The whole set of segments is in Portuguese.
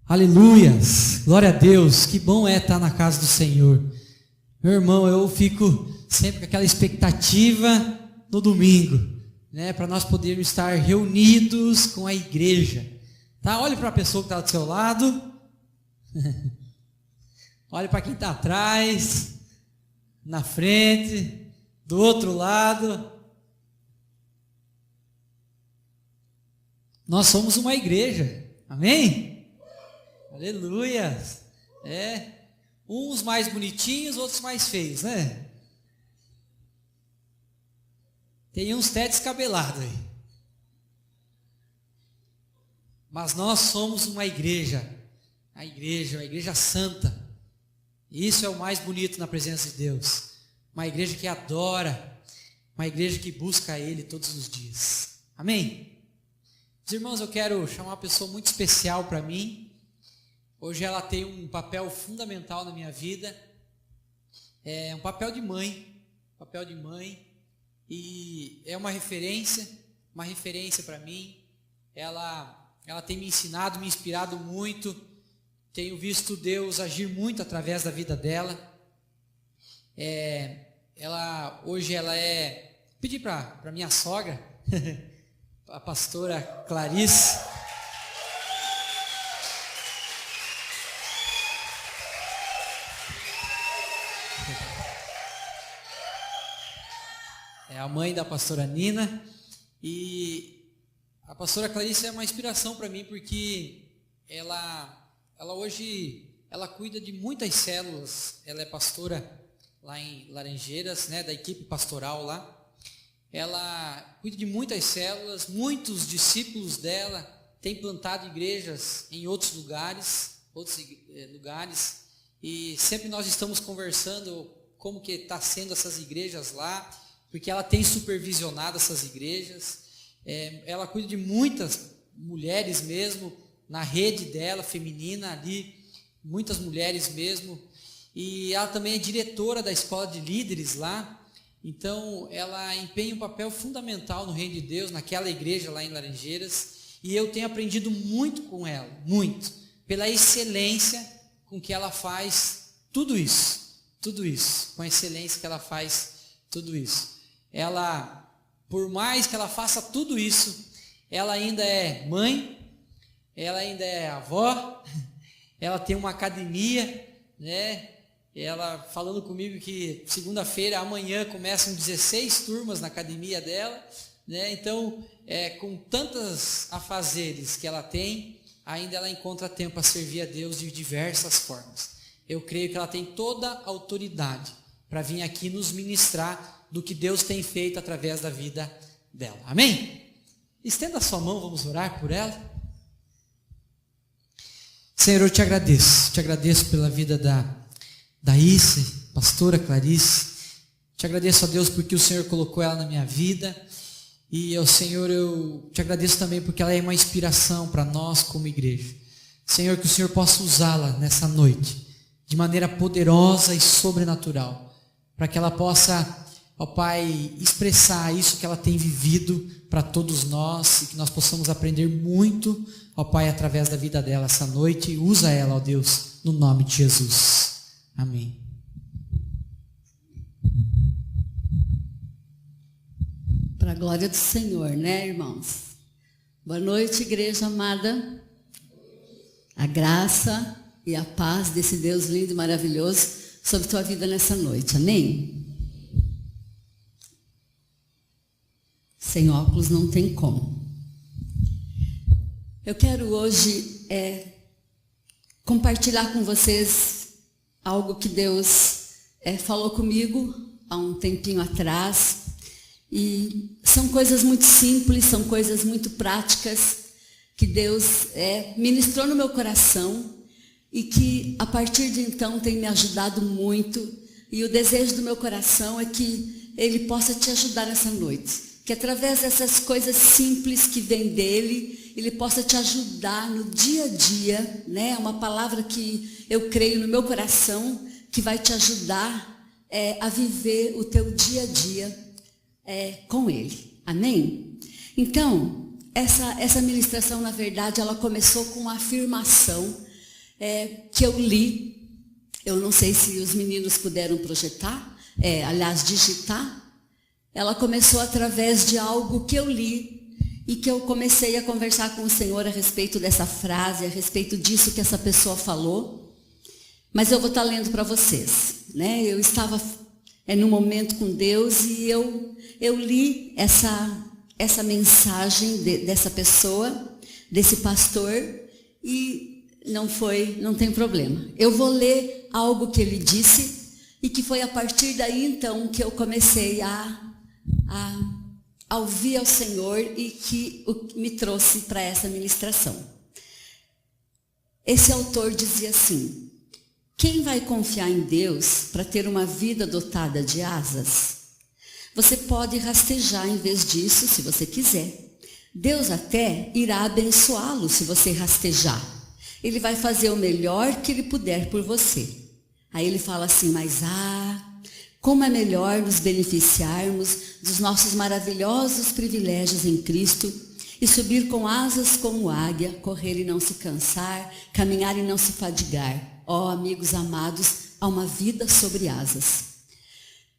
Aleluias, glória a Deus, que bom é estar na casa do Senhor. Meu irmão, eu fico sempre com aquela expectativa no domingo, né, para nós podermos estar reunidos com a igreja, tá? Olhe para a pessoa que está do seu lado, olhe para quem está atrás, na frente, do outro lado. Nós somos uma igreja, amém? Aleluia! Uns mais bonitinhos, outros mais feios, né? Tem uns até descabelados aí. Mas nós somos uma igreja, uma igreja santa. E isso é o mais bonito na presença de Deus. Uma igreja que adora, uma igreja que busca Ele todos os dias. Amém? Meus irmãos, eu quero chamar uma pessoa muito especial para mim. Hoje ela tem um papel fundamental na minha vida, é um papel de mãe, e é uma referência para mim. Ela tem me ensinado, me inspirado muito, tenho visto Deus agir muito através da vida dela. Hoje ela pedi para minha sogra, a pastora Clarice, é a mãe da pastora Nina, e a pastora Clarice é uma inspiração para mim, porque ela hoje cuida de muitas células. Ela é pastora lá em Laranjeiras, né, da equipe pastoral lá. Ela cuida de muitas células, muitos discípulos dela têm plantado igrejas em outros lugares, e sempre nós estamos conversando como que está sendo essas igrejas lá, porque ela tem supervisionado essas igrejas. Ela cuida de muitas mulheres mesmo, na rede dela, feminina ali, muitas mulheres mesmo, e ela também é diretora da escola de líderes lá. Então ela empenha um papel fundamental no reino de Deus, naquela igreja lá em Laranjeiras, e eu tenho aprendido muito com ela, muito, pela excelência com que ela faz tudo isso, com a excelência que ela faz tudo isso. Ela, por mais que ela faça tudo isso, ela ainda é mãe, ela ainda é avó, ela tem uma academia, né? Ela falando comigo que segunda-feira, amanhã, começam 16 turmas na academia dela, né? Então, com tantas afazeres que ela tem, ainda ela encontra tempo para servir a Deus de diversas formas. Eu creio que ela tem toda a autoridade para vir aqui nos ministrar do que Deus tem feito através da vida dela. Amém? Estenda a sua mão, vamos orar por ela. Senhor, eu te agradeço pela vida da Issa, pastora Clarice. Te agradeço a Deus porque o Senhor colocou ela na minha vida, e Senhor, eu te agradeço também porque ela é uma inspiração para nós como igreja. Senhor, que o Senhor possa usá-la nessa noite de maneira poderosa e sobrenatural, para que ela possa, ó Pai, expressar isso que ela tem vivido para todos nós, e que nós possamos aprender muito, ó Pai, através da vida dela essa noite. Usa ela, ó Deus, no nome de Jesus. Amém. Para a glória do Senhor, né, irmãos? Boa noite, igreja amada. A graça e a paz desse Deus lindo e maravilhoso sobre tua vida nessa noite, amém? Sem óculos não tem como. Eu quero hoje compartilhar com vocês algo que Deus falou comigo há um tempinho atrás. E são coisas muito simples, são coisas muito práticas que Deus ministrou no meu coração, e que a partir de então tem me ajudado muito. E o desejo do meu coração é que Ele possa te ajudar nessa noite, que através dessas coisas simples que vêm dEle, Ele possa te ajudar no dia a dia, né? Uma palavra que eu creio no meu coração, que vai te ajudar a viver o teu dia a dia com Ele, amém? Então, essa ministração, na verdade, ela começou com uma afirmação que eu li. Eu não sei se os meninos puderam projetar, digitar. Ela começou através de algo que eu li e que eu comecei a conversar com o Senhor a respeito dessa frase, a respeito disso que essa pessoa falou. Mas eu vou estar lendo para vocês, né? Eu estava num momento com Deus e eu li essa mensagem dessa pessoa, desse pastor, e não tem problema. Eu vou ler algo que ele disse e que foi a partir daí então que eu comecei a ouvir ao Senhor e que me trouxe para essa ministração. Esse autor dizia assim: quem vai confiar em Deus para ter uma vida dotada de asas? Você pode rastejar em vez disso, se você quiser. Deus até irá abençoá-lo se você rastejar. Ele vai fazer o melhor que ele puder por você. Aí ele fala assim: mas como é melhor nos beneficiarmos dos nossos maravilhosos privilégios em Cristo e subir com asas como águia, correr e não se cansar, caminhar e não se fadigar. Ó, amigos amados, há uma vida sobre asas.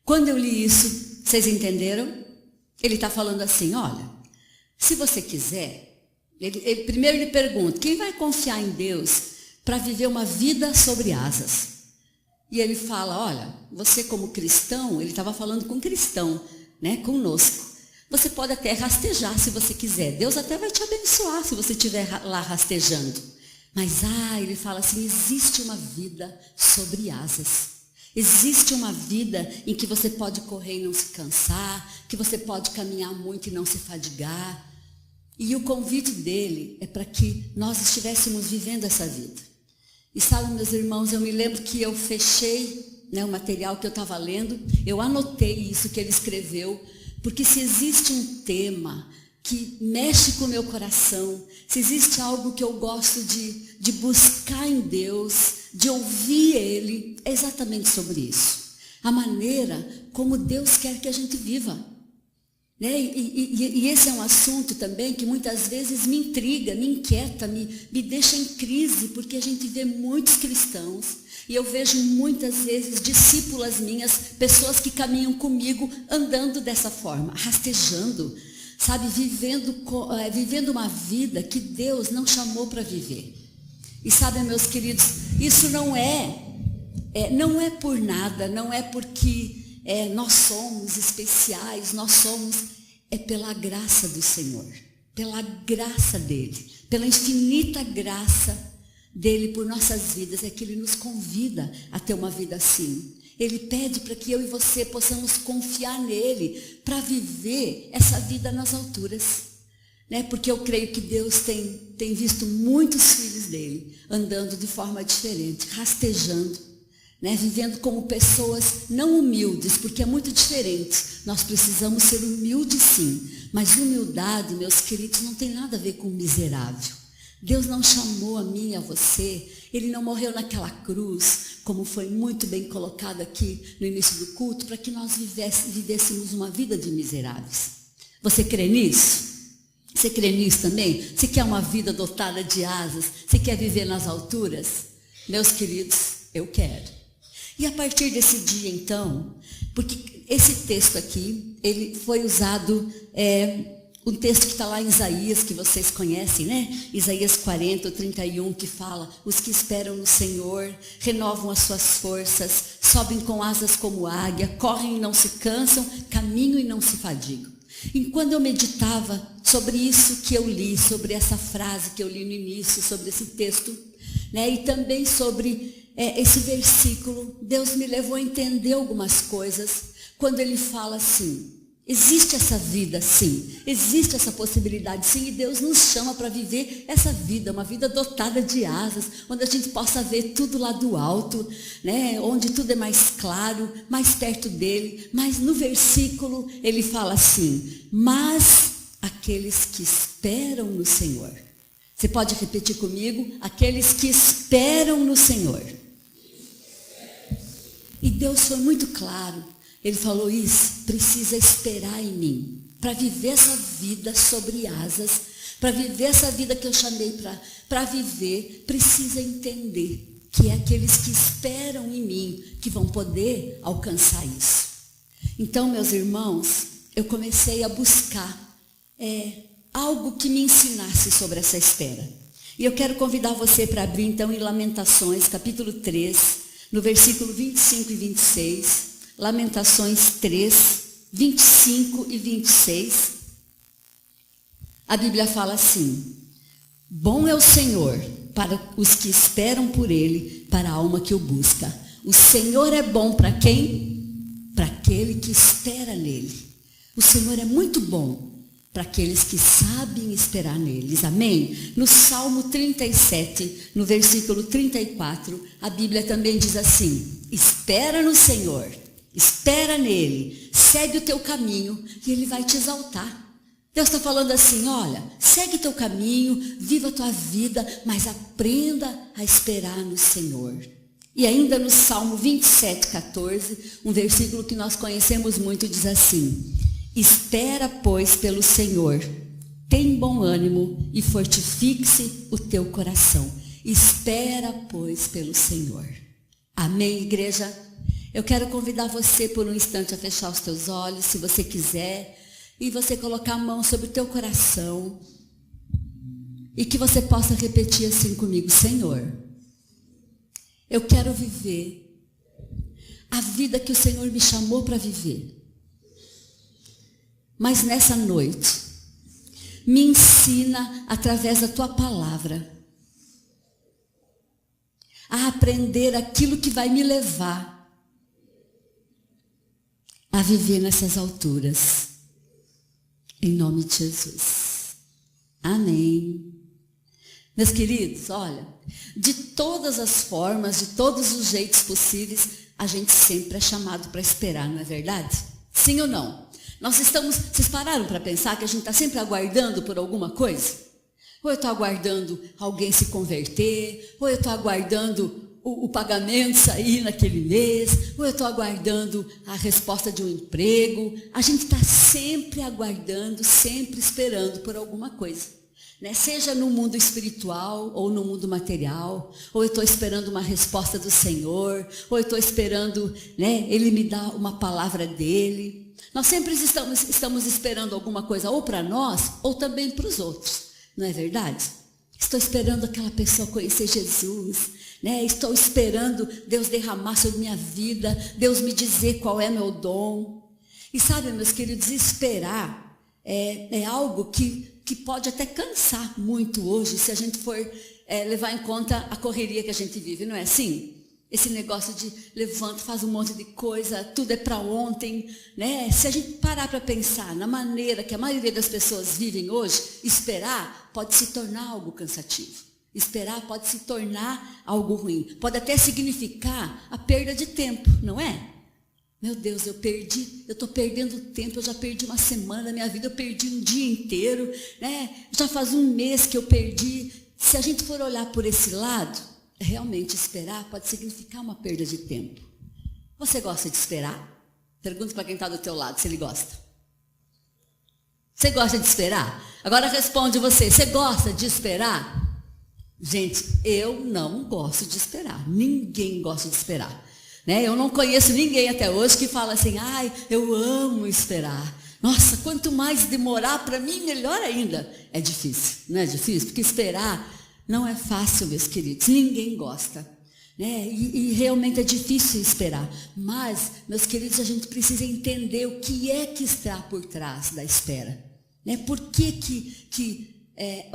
Quando eu li isso, vocês entenderam? Ele está falando assim: olha, se você quiser, primeiro ele pergunta, quem vai confiar em Deus para viver uma vida sobre asas? E ele fala, olha, você como cristão, ele estava falando com cristão, né, conosco. Você pode até rastejar se você quiser. Deus até vai te abençoar se você estiver lá rastejando. Mas, ele fala assim, existe uma vida sobre asas. Existe uma vida em que você pode correr e não se cansar, que você pode caminhar muito e não se fadigar. E o convite dele é para que nós estivéssemos vivendo essa vida. E sabe, meus irmãos, eu me lembro que eu fechei, né, o material que eu estava lendo, eu anotei isso que ele escreveu, porque se existe um tema que mexe com o meu coração, se existe algo que eu gosto de buscar em Deus, de ouvir Ele, é exatamente sobre isso. A maneira como Deus quer que a gente viva. Né? E esse é um assunto também que muitas vezes me intriga, me inquieta, me deixa em crise, porque a gente vê muitos cristãos, e eu vejo muitas vezes discípulas minhas, pessoas que caminham comigo, andando dessa forma, rastejando, sabe, vivendo uma vida que Deus não chamou para viver. E sabe, meus queridos, isso não é por nada, não é porque nós somos especiais, é pela graça do Senhor, pela graça dEle, pela infinita graça dEle por nossas vidas, é que Ele nos convida a ter uma vida assim. Ele pede para que eu e você possamos confiar nele, para viver essa vida nas alturas. Né? Porque eu creio que Deus tem visto muitos filhos dele andando de forma diferente, rastejando, né? Vivendo como pessoas não humildes, porque é muito diferente. Nós precisamos ser humildes sim, mas humildade, meus queridos, não tem nada a ver com miserável. Deus não chamou a mim e a você, Ele não morreu naquela cruz, como foi muito bem colocado aqui no início do culto, para que nós vivêssemos uma vida de miseráveis. Você crê nisso? Você crê nisso também? Você quer uma vida dotada de asas? Você quer viver nas alturas? Meus queridos, eu quero. E a partir desse dia então, porque esse texto aqui, ele foi usado, um texto que está lá em Isaías, que vocês conhecem, né? Isaías 40, 31, que fala, os que esperam no Senhor, renovam as suas forças, sobem com asas como águia, correm e não se cansam, caminham e não se fadigam. E quando eu meditava sobre isso que eu li, sobre essa frase que eu li no início, sobre esse texto, né? E também sobre esse versículo, Deus me levou a entender algumas coisas, quando Ele fala assim, existe essa vida sim, existe essa possibilidade sim, e Deus nos chama para viver essa vida, uma vida dotada de asas, onde a gente possa ver tudo lá do alto, né? Onde tudo é mais claro, mais perto dEle, mas no versículo Ele fala assim, mas aqueles que esperam no Senhor. Você pode repetir comigo? Aqueles que esperam no Senhor. E Deus foi muito claro. Ele falou isso, precisa esperar em mim. Para viver essa vida sobre asas, para viver essa vida que eu chamei para viver, precisa entender que é aqueles que esperam em mim que vão poder alcançar isso. Então, meus irmãos, eu comecei a buscar algo que me ensinasse sobre essa espera. E eu quero convidar você para abrir então em Lamentações, capítulo 3, no versículo 25 e 26. Lamentações 3, 25 e 26. A Bíblia fala assim: bom é o Senhor para os que esperam por Ele, para a alma que o busca. O Senhor é bom para quem? Para aquele que espera nele. O Senhor é muito bom para aqueles que sabem esperar neles. Amém? No Salmo 37, no versículo 34, a Bíblia também diz assim: espera no Senhor, espera nele, segue o teu caminho e ele vai te exaltar. Deus está falando assim: olha, segue teu caminho, viva a tua vida, mas aprenda a esperar no Senhor. E ainda no Salmo 27, 14, um versículo que nós conhecemos muito, diz assim: espera, pois, pelo Senhor, tem bom ânimo e fortifique-se o teu coração. Espera, pois, pelo Senhor. Amém, igreja? Eu quero convidar você por um instante a fechar os teus olhos, se você quiser, e você colocar a mão sobre o teu coração, e que você possa repetir assim comigo: Senhor, eu quero viver a vida que o Senhor me chamou para viver. Mas nessa noite, me ensina através da tua palavra a aprender aquilo que vai me levar a viver nessas alturas. Em nome de Jesus. Amém. Meus queridos, olha, de todas as formas, de todos os jeitos possíveis, a gente sempre é chamado para esperar, não é verdade? Sim ou não? Vocês pararam para pensar que a gente está sempre aguardando por alguma coisa? Ou eu estou aguardando alguém se converter, ou eu estou aguardando o pagamento sair naquele mês, ou eu estou aguardando a resposta de um emprego. A gente está sempre aguardando, sempre esperando por alguma coisa, né? Seja no mundo espiritual ou no mundo material, ou eu estou esperando uma resposta do Senhor, ou eu estou esperando, né, Ele me dar uma palavra dEle. Nós sempre estamos esperando alguma coisa ou para nós, ou também para os outros, não é verdade? Estou esperando aquela pessoa conhecer Jesus, né? Estou esperando Deus derramar sobre minha vida, Deus me dizer qual é meu dom. E sabe, meus queridos, esperar é algo que pode até cansar muito hoje, se a gente for levar em conta a correria que a gente vive, não é assim? Esse negócio de levanta, faz um monte de coisa, tudo é para ontem, né? Se a gente parar para pensar na maneira que a maioria das pessoas vivem hoje, esperar pode se tornar algo cansativo. Esperar pode se tornar algo ruim. Pode até significar a perda de tempo, não é? Meu Deus, eu estou perdendo tempo, eu já perdi uma semana da minha vida, eu perdi um dia inteiro, né? Já faz um mês que eu perdi. Se a gente for olhar por esse lado, realmente esperar pode significar uma perda de tempo. Você gosta de esperar? Pergunta para quem está do teu lado se ele gosta. Você gosta de esperar? Agora responde você gosta de esperar? Gente, eu não gosto de esperar. Ninguém gosta de esperar, né? Eu não conheço ninguém até hoje que fala assim: ai, eu amo esperar. Nossa, quanto mais demorar, para mim, melhor ainda. É difícil, não é difícil? Porque esperar não é fácil, meus queridos. Ninguém gosta, né? E realmente é difícil esperar. Mas, meus queridos, a gente precisa entender o que é que está por trás da espera, né? Por que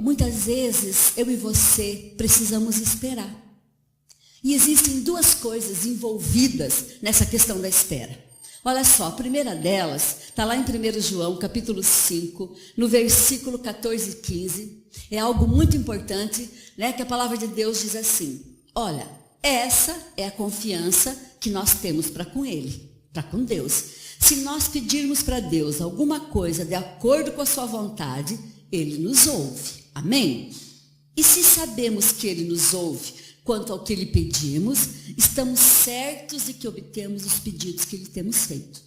muitas vezes eu e você precisamos esperar. E existem duas coisas envolvidas nessa questão da espera. Olha só, a primeira delas está lá em 1 João, capítulo 5, no versículo 14 e 15. É algo muito importante, né? Que a palavra de Deus diz assim: olha, essa é a confiança que nós temos para com Ele, para com Deus. Se nós pedirmos para Deus alguma coisa de acordo com a sua vontade, Ele nos ouve. Amém? E se sabemos que Ele nos ouve quanto ao que lhe pedimos, estamos certos de que obtemos os pedidos que lhe temos feito.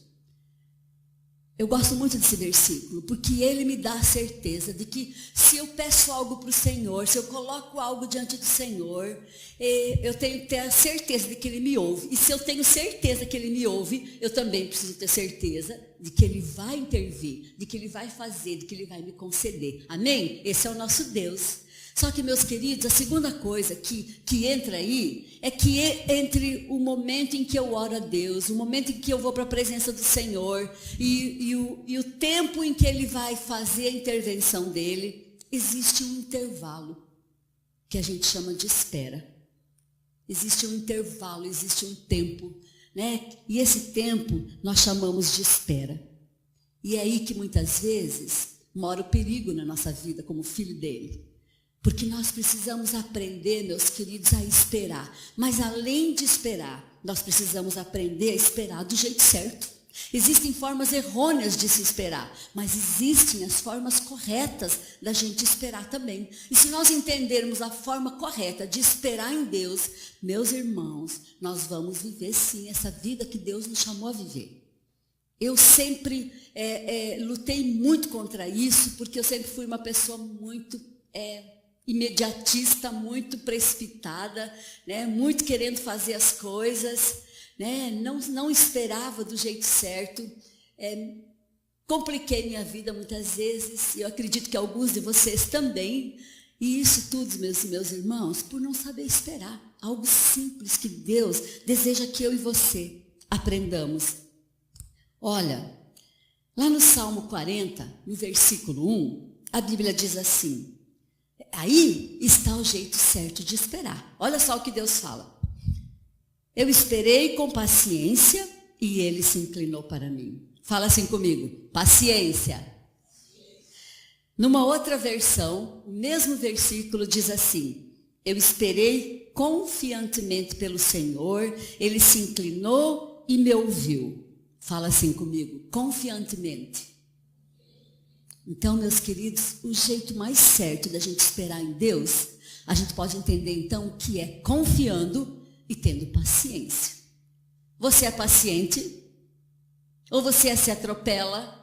Eu gosto muito desse versículo, porque ele me dá a certeza de que se eu peço algo para o Senhor, se eu coloco algo diante do Senhor, eu tenho que ter a certeza de que Ele me ouve. E se eu tenho certeza que Ele me ouve, eu também preciso ter certeza de que Ele vai intervir, de que Ele vai fazer, de que Ele vai me conceder. Amém? Esse é o nosso Deus. Só que, meus queridos, a segunda coisa que entra aí é que entre o momento em que eu oro a Deus, o momento em que eu vou para a presença do Senhor e o tempo em que Ele vai fazer a intervenção dEle, existe um intervalo que a gente chama de espera. Existe um intervalo, existe um tempo, né? E esse tempo nós chamamos de espera. E é aí que muitas vezes mora o perigo na nossa vida como filho dEle. Porque nós precisamos aprender, meus queridos, a esperar. Mas além de esperar, nós precisamos aprender a esperar do jeito certo. Existem formas errôneas de se esperar, mas existem as formas corretas da gente esperar também. E se nós entendermos a forma correta de esperar em Deus, meus irmãos, nós vamos viver sim essa vida que Deus nos chamou a viver. Eu sempre lutei muito contra isso, porque eu sempre fui uma pessoa muito imediatista, muito precipitada, né? Muito querendo fazer as coisas, né? Não esperava do jeito certo. Compliquei minha vida muitas vezes, e eu acredito que alguns de vocês também. E isso tudo, meus irmãos, por não saber esperar. Algo simples que Deus deseja que eu e você aprendamos. Olha, lá no Salmo 40, no versículo 1, a Bíblia diz assim: aí está o jeito certo de esperar. Olha só o que Deus fala. Eu esperei com paciência e Ele se inclinou para mim. Fala assim comigo: paciência. Numa outra versão, o mesmo versículo diz assim: eu esperei confiantemente pelo Senhor, Ele se inclinou e me ouviu. Fala assim comigo: confiantemente. Então, meus queridos, o jeito mais certo da gente esperar em Deus, a gente pode entender então que é confiando e tendo paciência. Você é paciente? Ou você se atropela?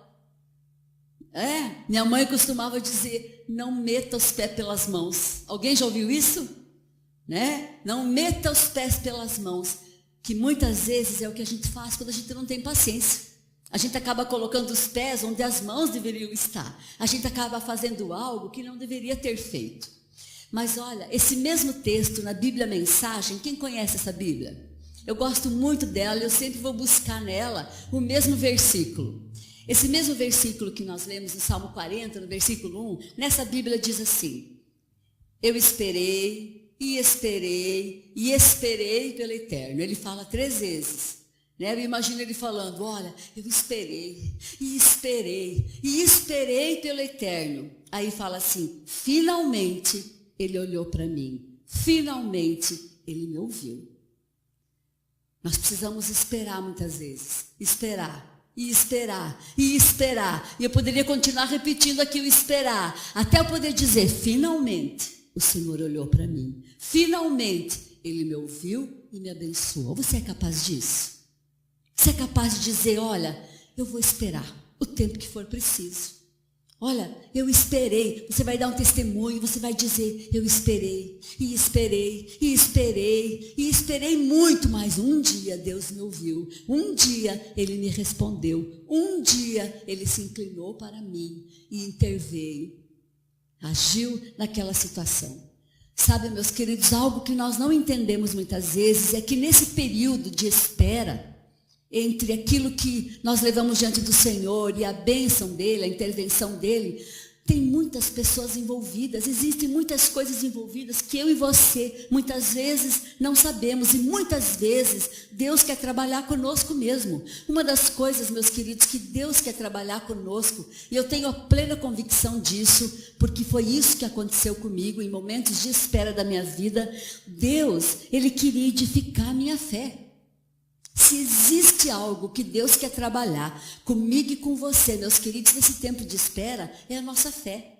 Minha mãe costumava dizer: não meta os pés pelas mãos. Alguém já ouviu isso? Né? Não meta os pés pelas mãos. Que muitas vezes é o que a gente faz quando a gente não tem paciência. A gente acaba colocando os pés onde as mãos deveriam estar. A gente acaba fazendo algo que não deveria ter feito. Mas olha, esse mesmo texto na Bíblia Mensagem, quem conhece essa Bíblia? Eu gosto muito dela, eu sempre vou buscar nela o mesmo versículo. Esse mesmo versículo que nós lemos no Salmo 40, no versículo 1, nessa Bíblia diz assim: eu esperei e esperei e esperei pelo Eterno. Ele fala 3 vezes. Eu imagino ele falando: olha, eu esperei e esperei e esperei pelo Eterno. Aí fala assim: finalmente Ele olhou para mim, finalmente Ele me ouviu. Nós precisamos esperar muitas vezes, esperar e esperar e esperar. E eu poderia continuar repetindo aqui o esperar, até eu poder dizer: finalmente o Senhor olhou para mim, finalmente Ele me ouviu e me abençoou. Você é capaz disso? Você é capaz de dizer: olha, eu vou esperar o tempo que for preciso. Olha, eu esperei. Você vai dar um testemunho, você vai dizer: eu esperei, e esperei, e esperei, e esperei muito, mas um dia Deus me ouviu. Um dia Ele me respondeu. Um dia Ele se inclinou para mim e interveio. Agiu naquela situação. Sabe, meus queridos, algo que nós não entendemos muitas vezes é que nesse período de espera, entre aquilo que nós levamos diante do Senhor e a bênção dEle, a intervenção dEle, tem muitas pessoas envolvidas, existem muitas coisas envolvidas que eu e você muitas vezes não sabemos, e muitas vezes Deus quer trabalhar conosco mesmo. Uma das coisas, meus queridos, que Deus quer trabalhar conosco, e eu tenho a plena convicção disso, porque foi isso que aconteceu comigo em momentos de espera da minha vida. Deus, Ele queria edificar a minha fé. Se existe algo que Deus quer trabalhar comigo e com você, meus queridos, nesse tempo de espera, é a nossa fé.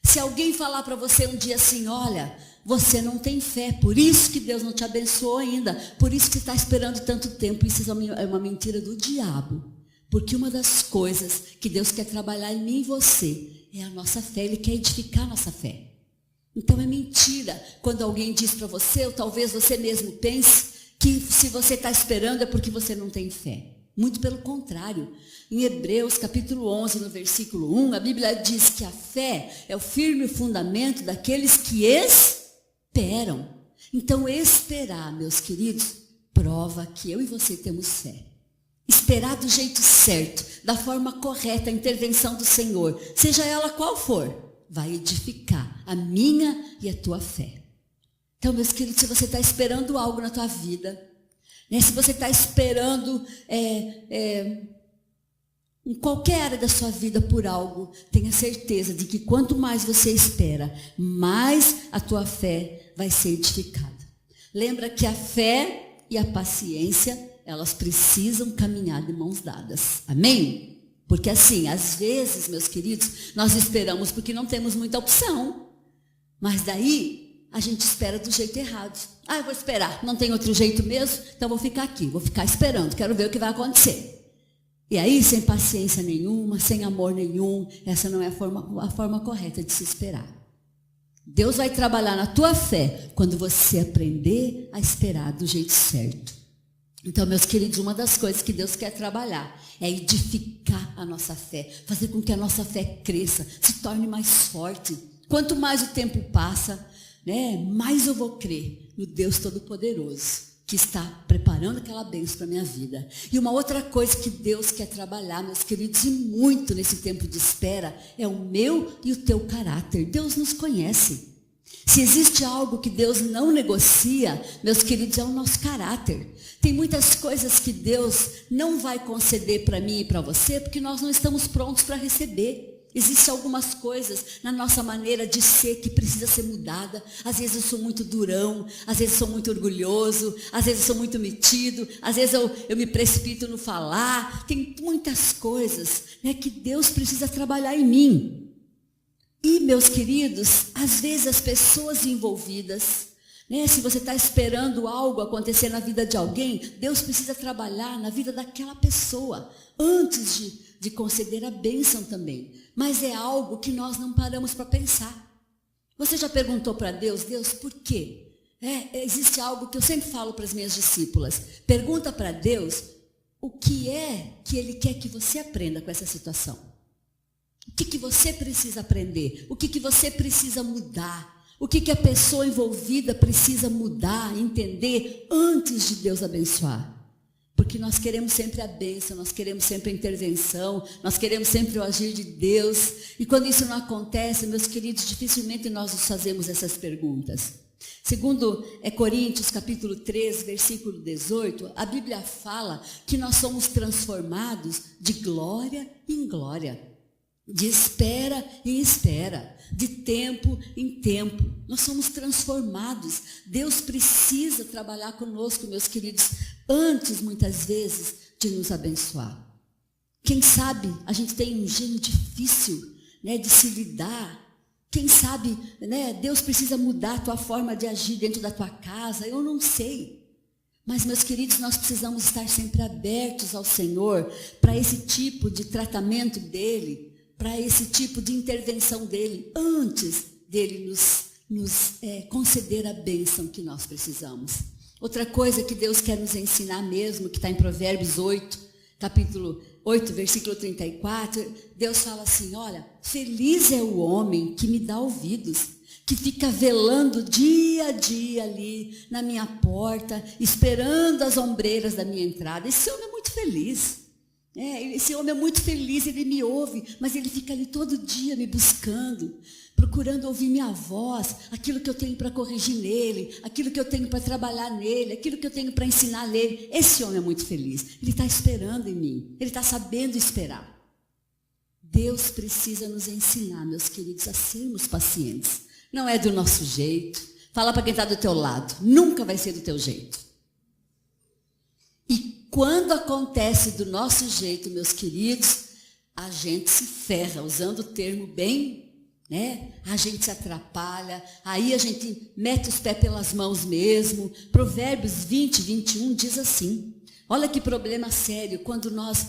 Se alguém falar para você um dia assim: olha, você não tem fé, por isso que Deus não te abençoou ainda, por isso que está esperando tanto tempo, isso é uma mentira do diabo. Porque uma das coisas que Deus quer trabalhar em mim e você é a nossa fé. Ele quer edificar a nossa fé. Então é mentira quando alguém diz para você, ou talvez você mesmo pense, que se você está esperando é porque você não tem fé. Muito pelo contrário. Em Hebreus capítulo 11, no versículo 1, a Bíblia diz que a fé é o firme fundamento daqueles que esperam. Então esperar, meus queridos, prova que eu e você temos fé. Esperar do jeito certo, da forma correta, a intervenção do Senhor, seja ela qual for, vai edificar a minha e a tua fé. Então, meus queridos, se você está esperando algo na tua vida, né, se você está esperando em qualquer área da sua vida por algo, tenha certeza de que quanto mais você espera, mais a tua fé vai ser edificada. Lembra que a fé e a paciência, elas precisam caminhar de mãos dadas. Amém? Porque assim, às vezes, meus queridos, nós esperamos porque não temos muita opção. Mas daí, a gente espera do jeito errado. Eu vou esperar, não tem outro jeito mesmo, então vou ficar aqui, vou ficar esperando, quero ver o que vai acontecer. E aí, sem paciência nenhuma, sem amor nenhum, essa não é a forma correta de se esperar. Deus vai trabalhar na tua fé quando você aprender a esperar do jeito certo. Então, meus queridos, uma das coisas que Deus quer trabalhar é edificar a nossa fé, fazer com que a nossa fé cresça, se torne mais forte. Quanto mais o tempo passa, né, mais eu vou crer no Deus Todo-Poderoso, que está preparando aquela bênção para a minha vida. E uma outra coisa que Deus quer trabalhar, meus queridos, e muito nesse tempo de espera, é o meu e o teu caráter. Deus nos conhece. Se existe algo que Deus não negocia, meus queridos, é o nosso caráter. Tem muitas coisas que Deus não vai conceder para mim e para você, porque nós não estamos prontos para receber. Existem algumas coisas na nossa maneira de ser que precisa ser mudada. Às vezes eu sou muito durão, às vezes eu sou muito orgulhoso, às vezes eu sou muito metido, às vezes eu me precipito no falar. Tem muitas coisas, né, que Deus precisa trabalhar em mim. E, meus queridos, às vezes as pessoas envolvidas, né, se você está esperando algo acontecer na vida de alguém, Deus precisa trabalhar na vida daquela pessoa antes de conceder a bênção também. Mas é algo que nós não paramos para pensar. Você já perguntou para Deus, por quê? Existe algo que eu sempre falo para as minhas discípulas. Pergunta para Deus o que é que Ele quer que você aprenda com essa situação. O que você precisa aprender? O que você precisa mudar? O que a pessoa envolvida precisa mudar, entender antes de Deus abençoar? Porque nós queremos sempre a bênção, nós queremos sempre a intervenção, nós queremos sempre o agir de Deus. E quando isso não acontece, meus queridos, dificilmente nós nos fazemos essas perguntas. Segundo Coríntios capítulo 3, versículo 18, a Bíblia fala que nós somos transformados de glória em glória, de espera em espera, de tempo em tempo. Nós somos transformados. Deus precisa trabalhar conosco, meus queridos, antes, muitas vezes, de nos abençoar. Quem sabe a gente tem um gênio difícil, né, de se lidar. Quem sabe, né, Deus precisa mudar a tua forma de agir dentro da tua casa. Eu não sei. Mas, meus queridos, nós precisamos estar sempre abertos ao Senhor para esse tipo de tratamento dEle, para esse tipo de intervenção dEle, antes dEle nos conceder a bênção que nós precisamos. Outra coisa que Deus quer nos ensinar mesmo, que está em Provérbios 8, capítulo 8, versículo 34, Deus fala assim, olha, feliz é o homem que me dá ouvidos, que fica velando dia a dia ali na minha porta, esperando as ombreiras da minha entrada. Esse homem é muito feliz. Esse homem é muito feliz, ele me ouve, mas ele fica ali todo dia me buscando, procurando ouvir minha voz, aquilo que eu tenho para corrigir nele, aquilo que eu tenho para trabalhar nele, aquilo que eu tenho para ensinar nele. Esse homem é muito feliz, ele está esperando em mim, ele está sabendo esperar. Deus precisa nos ensinar, meus queridos, a sermos pacientes. Não é do nosso jeito. Fala para quem está do teu lado, nunca vai ser do teu jeito. E quando acontece do nosso jeito, meus queridos, a gente se ferra, usando o termo bem, né? A gente se atrapalha, aí a gente mete os pés pelas mãos mesmo. Provérbios 20, 21 diz assim, olha que problema sério, quando nós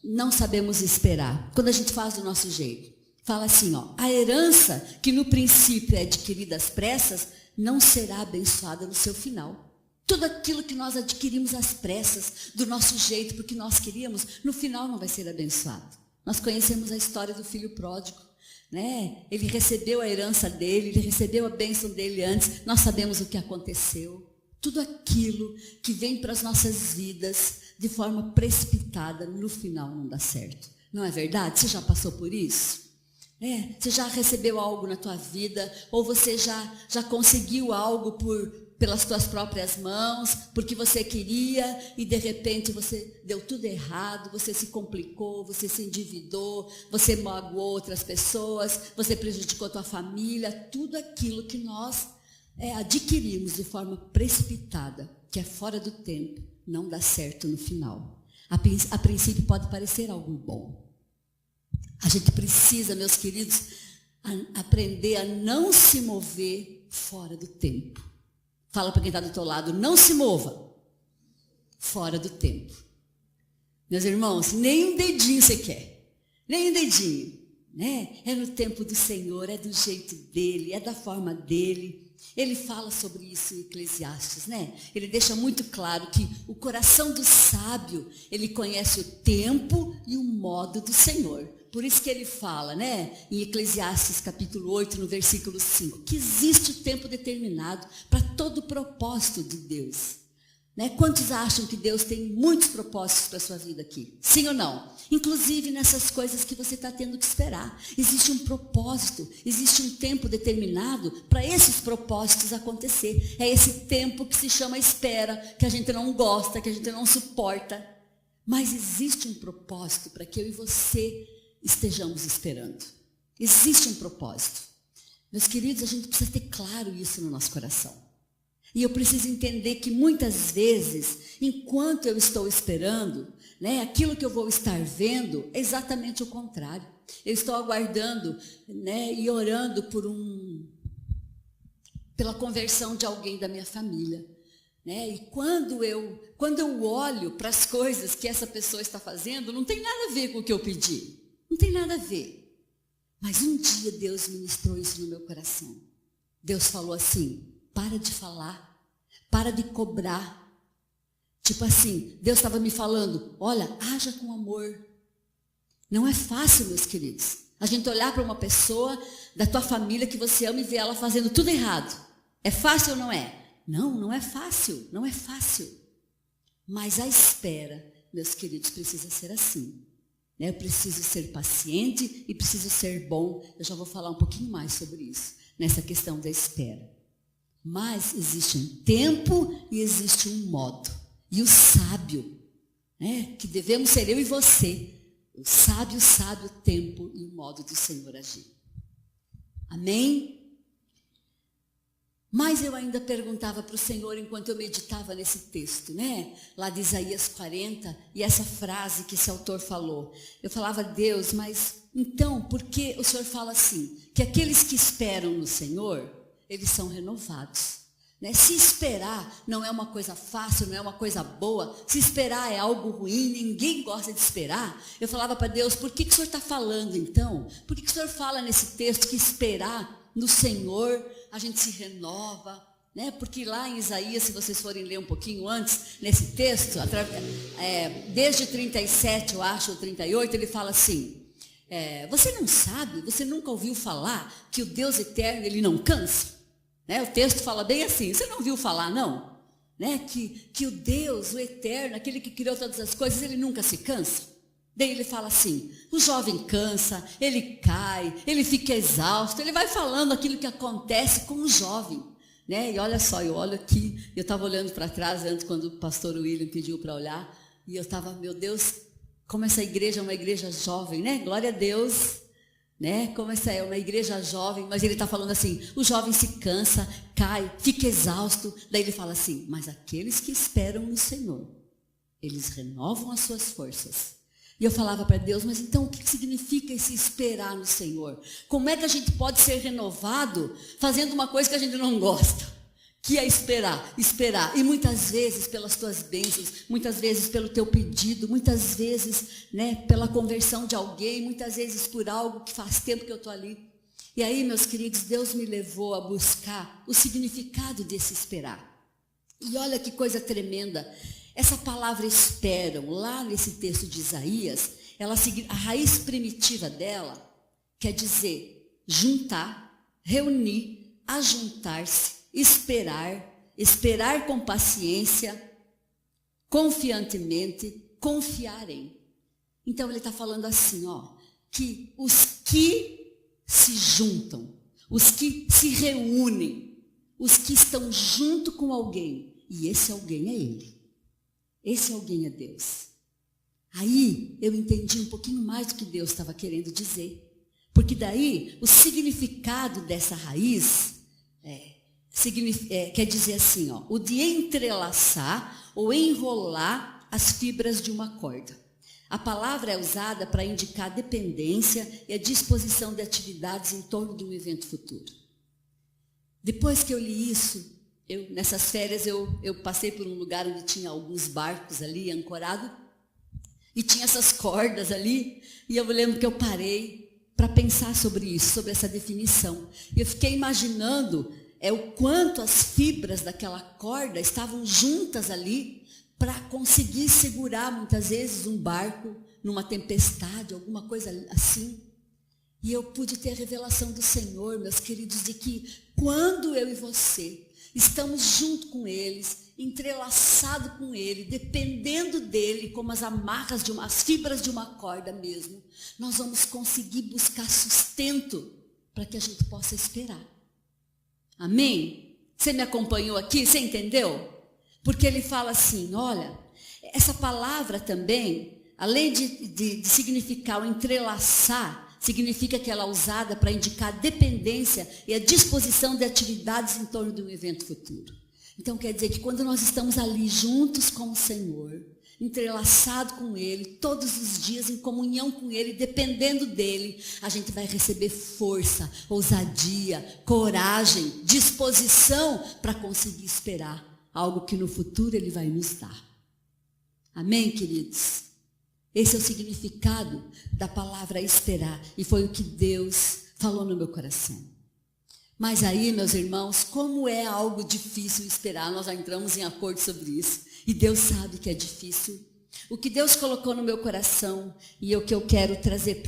não sabemos esperar. Quando a gente faz do nosso jeito. Fala assim, a herança que no princípio é adquirida às pressas, não será abençoada no seu final. Tudo aquilo que nós adquirimos às pressas, do nosso jeito, porque nós queríamos, no final não vai ser abençoado. Nós conhecemos a história do filho pródigo, né? Ele recebeu a herança dele, ele recebeu a bênção dele antes, nós sabemos o que aconteceu. Tudo aquilo que vem para as nossas vidas de forma precipitada, no final não dá certo. Não é verdade? Você já passou por isso? Você já recebeu algo na tua vida, ou você já conseguiu algo pelas tuas próprias mãos, porque você queria e de repente você deu tudo errado, você se complicou, você se endividou, você magoou outras pessoas, você prejudicou a tua família, tudo aquilo que nós adquirimos de forma precipitada, que é fora do tempo, não dá certo no final. A princípio pode parecer algo bom. A gente precisa, meus queridos, aprender a não se mover fora do tempo. Fala para quem está do teu lado, não se mova fora do tempo. Meus irmãos, nem um dedinho você quer, nem um dedinho, né? É no tempo do Senhor, é do jeito dele, é da forma dele. Ele fala sobre isso em Eclesiastes, né? Ele deixa muito claro que o coração do sábio, ele conhece o tempo e o modo do Senhor. Por isso que ele fala, né, em Eclesiastes capítulo 8, no versículo 5, que existe o tempo determinado para todo o propósito de Deus. Né? Quantos acham que Deus tem muitos propósitos para a sua vida aqui? Sim ou não? Inclusive nessas coisas que você está tendo que esperar. Existe um propósito, existe um tempo determinado para esses propósitos acontecer. É esse tempo que se chama espera, que a gente não gosta, que a gente não suporta. Mas existe um propósito para que eu e você estejamos esperando. Existe um propósito. Meus queridos, a gente precisa ter claro isso no nosso coração. E eu preciso entender que muitas vezes, enquanto eu estou esperando, né, aquilo que eu vou estar vendo é exatamente o contrário. Eu estou aguardando, né, e orando pela conversão de alguém da minha família. Né? E quando eu olho para as coisas que essa pessoa está fazendo, não tem nada a ver com o que eu pedi. Não tem nada a ver. Mas um dia Deus ministrou isso no meu coração. Deus falou assim, para de falar, para de cobrar. Tipo assim, Deus estava me falando, olha, haja com amor. Não é fácil, meus queridos, a gente olhar para uma pessoa da tua família que você ama e ver ela fazendo tudo errado. É fácil ou não é? Não, não é fácil, não é fácil. Mas a espera, meus queridos, precisa ser assim. Eu preciso ser paciente e preciso ser bom. Eu já vou falar um pouquinho mais sobre isso, nessa questão da espera. Mas existe um tempo e existe um modo. E o sábio, né, que devemos ser eu e você, o sábio sabe o tempo e o modo do Senhor agir. Amém? Mas eu ainda perguntava para o Senhor enquanto eu meditava nesse texto, né? Lá de Isaías 40, e essa frase que esse autor falou. Eu falava, Deus, mas então, por que o Senhor fala assim? Que aqueles que esperam no Senhor, eles são renovados. Né? Se esperar não é uma coisa fácil, não é uma coisa boa, se esperar é algo ruim, ninguém gosta de esperar. Eu falava para Deus, por que o Senhor está falando então? Por que o Senhor fala nesse texto que esperar no Senhor, a gente se renova, né? Porque lá em Isaías, se vocês forem ler um pouquinho antes, nesse texto, desde 37, eu acho, ou 38, ele fala assim, você não sabe, você nunca ouviu falar que o Deus eterno, ele não cansa? Né? O texto fala bem assim, você não ouviu falar, não? Né? Que o Deus, o eterno, aquele que criou todas as coisas, ele nunca se cansa? Daí ele fala assim, o jovem cansa, ele cai, ele fica exausto, ele vai falando aquilo que acontece com o jovem. Né? E olha só, eu olho aqui, eu estava olhando para trás antes quando o pastor William pediu para olhar, e eu estava, meu Deus, como essa igreja é uma igreja jovem, né? Glória a Deus, né? Como essa é uma igreja jovem, mas ele está falando assim, o jovem se cansa, cai, fica exausto. Daí ele fala assim, mas aqueles que esperam no Senhor, eles renovam as suas forças. E eu falava para Deus, mas então o que significa esse esperar no Senhor? Como é que a gente pode ser renovado fazendo uma coisa que a gente não gosta? que é esperar, esperar. E muitas vezes pelas tuas bênçãos, muitas vezes pelo teu pedido, muitas vezes, né, pela conversão de alguém, muitas vezes por algo que faz tempo que eu estou ali. E aí, meus queridos, Deus me levou a buscar o significado desse esperar. E olha que coisa tremenda. Essa palavra esperam, lá nesse texto de Isaías, a raiz primitiva dela quer dizer juntar, reunir, ajuntar-se, esperar com paciência, confiantemente, confiar em. Então ele está falando assim, que os que se juntam, os que se reúnem, os que estão junto com alguém, e esse alguém é ele. Esse alguém é Deus. Aí eu entendi um pouquinho mais do que Deus estava querendo dizer. Porque daí o significado dessa raiz quer dizer assim, o de entrelaçar ou enrolar as fibras de uma corda. A palavra é usada para indicar a dependência e a disposição de atividades em torno de um evento futuro. Depois que eu li isso, nessas férias eu passei por um lugar onde tinha alguns barcos ali ancorados e tinha essas cordas ali, e eu lembro que eu parei para pensar sobre isso, sobre essa definição. E eu fiquei imaginando o quanto as fibras daquela corda estavam juntas ali para conseguir segurar muitas vezes um barco numa tempestade, alguma coisa assim. E eu pude ter a revelação do Senhor, meus queridos, de que quando eu e você estamos junto com eles, entrelaçado com ele, dependendo dele, como as fibras de uma corda mesmo, nós vamos conseguir buscar sustento para que a gente possa esperar. Amém? Você me acompanhou aqui? Você entendeu? Porque ele fala assim, olha, essa palavra também, além de significar o entrelaçar, significa que ela é usada para indicar a dependência e a disposição de atividades em torno de um evento futuro. Então quer dizer que quando nós estamos ali juntos com o Senhor, entrelaçado com Ele, todos os dias em comunhão com Ele, dependendo dEle, a gente vai receber força, ousadia, coragem, disposição para conseguir esperar algo que no futuro Ele vai nos dar. Amém, queridos? Esse é o significado da palavra esperar. E foi o que Deus falou no meu coração. Mas aí, meus irmãos, como é algo difícil esperar, nós já entramos em acordo sobre isso. E Deus sabe que é difícil. O que Deus colocou no meu coração e o que eu quero trazer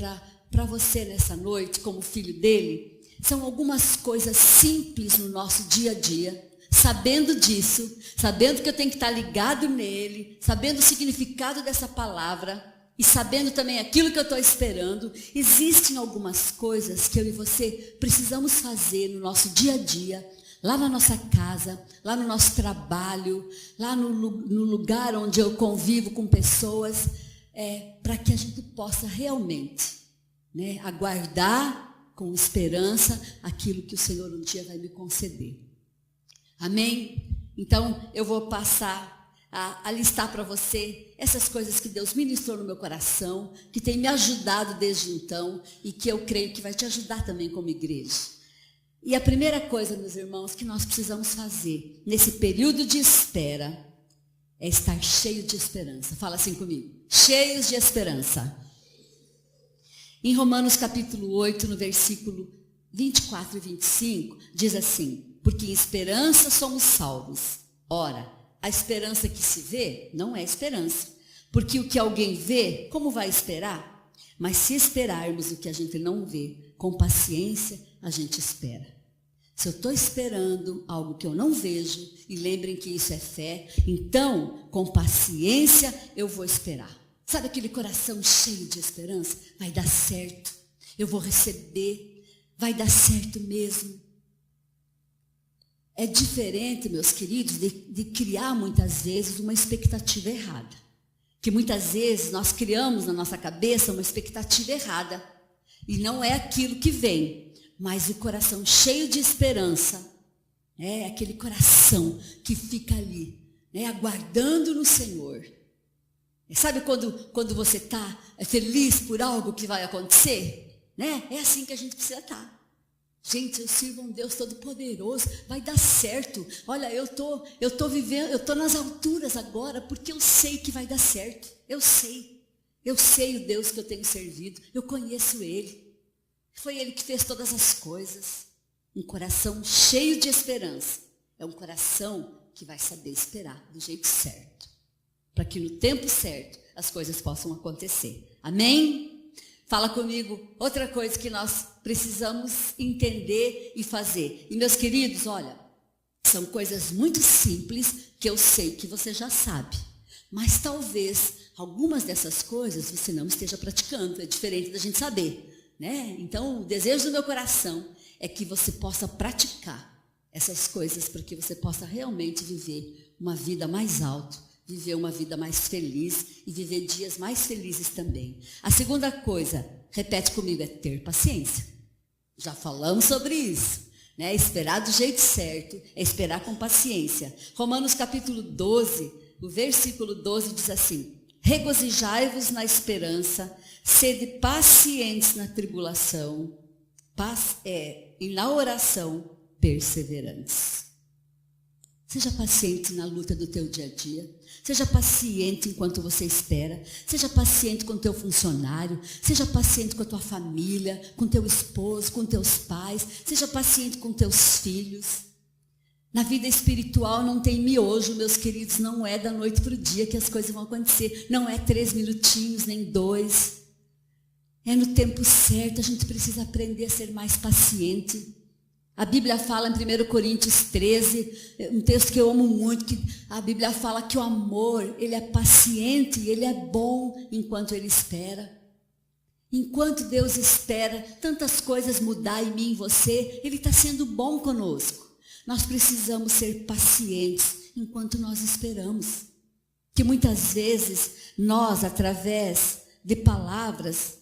para você nessa noite, como filho dele, são algumas coisas simples no nosso dia a dia. Sabendo disso, sabendo que eu tenho que estar ligado nele, sabendo o significado dessa palavra e sabendo também aquilo que eu estou esperando, existem algumas coisas que eu e você precisamos fazer no nosso dia a dia, lá na nossa casa, lá no nosso trabalho, lá no lugar onde eu convivo com pessoas, para que a gente possa realmente, aguardar com esperança aquilo que o Senhor um dia vai me conceder. Amém? Então, eu vou passar a listar para você essas coisas que Deus ministrou no meu coração, que tem me ajudado desde então e que eu creio que vai te ajudar também como igreja. E a primeira coisa, meus irmãos, que nós precisamos fazer nesse período de espera é estar cheio de esperança. Fala assim comigo. Cheios de esperança. Em Romanos capítulo 8, no versículo 24 e 25, diz assim: porque em esperança somos salvos. Ora, a esperança que se vê não é esperança. Porque o que alguém vê, como vai esperar? Mas se esperarmos o que a gente não vê, com paciência a gente espera. Se eu estou esperando algo que eu não vejo, e lembrem que isso é fé, então, com paciência eu vou esperar. Sabe aquele coração cheio de esperança? Vai dar certo, eu vou receber, vai dar certo mesmo. É diferente, meus queridos, de criar muitas vezes uma expectativa errada. Que muitas vezes nós criamos na nossa cabeça uma expectativa errada. E não é aquilo que vem. Mas o coração cheio de esperança, é aquele coração que fica ali, aguardando no Senhor. Sabe quando você está feliz por algo que vai acontecer? É assim que a gente precisa estar. Gente, eu sirvo um Deus Todo-Poderoso, vai dar certo. Olha, eu tô vivendo, eu tô nas alturas agora, porque eu sei que vai dar certo. Eu sei o Deus que eu tenho servido, eu conheço Ele. Foi Ele que fez todas as coisas. Um coração cheio de esperança é um coração que vai saber esperar do jeito certo, para que no tempo certo as coisas possam acontecer. Amém? Fala comigo, outra coisa que nós precisamos entender e fazer. E meus queridos, olha, são coisas muito simples que eu sei que você já sabe. Mas talvez algumas dessas coisas você não esteja praticando. É diferente da gente saber, né? Então, o desejo do meu coração é que você possa praticar essas coisas para que você possa realmente viver uma vida mais alta, viver uma vida mais feliz e viver dias mais felizes também. A segunda coisa, repete comigo, é ter paciência. Já falamos sobre isso, né? Esperar do jeito certo, é esperar com paciência. Romanos capítulo 12, o versículo 12 diz assim: regozijai-vos na esperança, sede pacientes na tribulação, e na oração perseverantes. Seja paciente na luta do teu dia a dia. Seja paciente enquanto você espera. Seja paciente com o teu funcionário. Seja paciente com a tua família, com teu esposo, com teus pais. Seja paciente com teus filhos. Na vida espiritual não tem miojo, meus queridos. Não é da noite para o dia que as coisas vão acontecer. Não é 3 minutinhos, nem 2. É no tempo certo. A gente precisa aprender a ser mais paciente. A Bíblia fala em 1 Coríntios 13, um texto que eu amo muito, que a Bíblia fala que o amor, ele é paciente, ele é bom enquanto ele espera. Enquanto Deus espera tantas coisas mudar em mim e em você, Ele está sendo bom conosco. Nós precisamos ser pacientes enquanto nós esperamos. Que muitas vezes nós, através de palavras,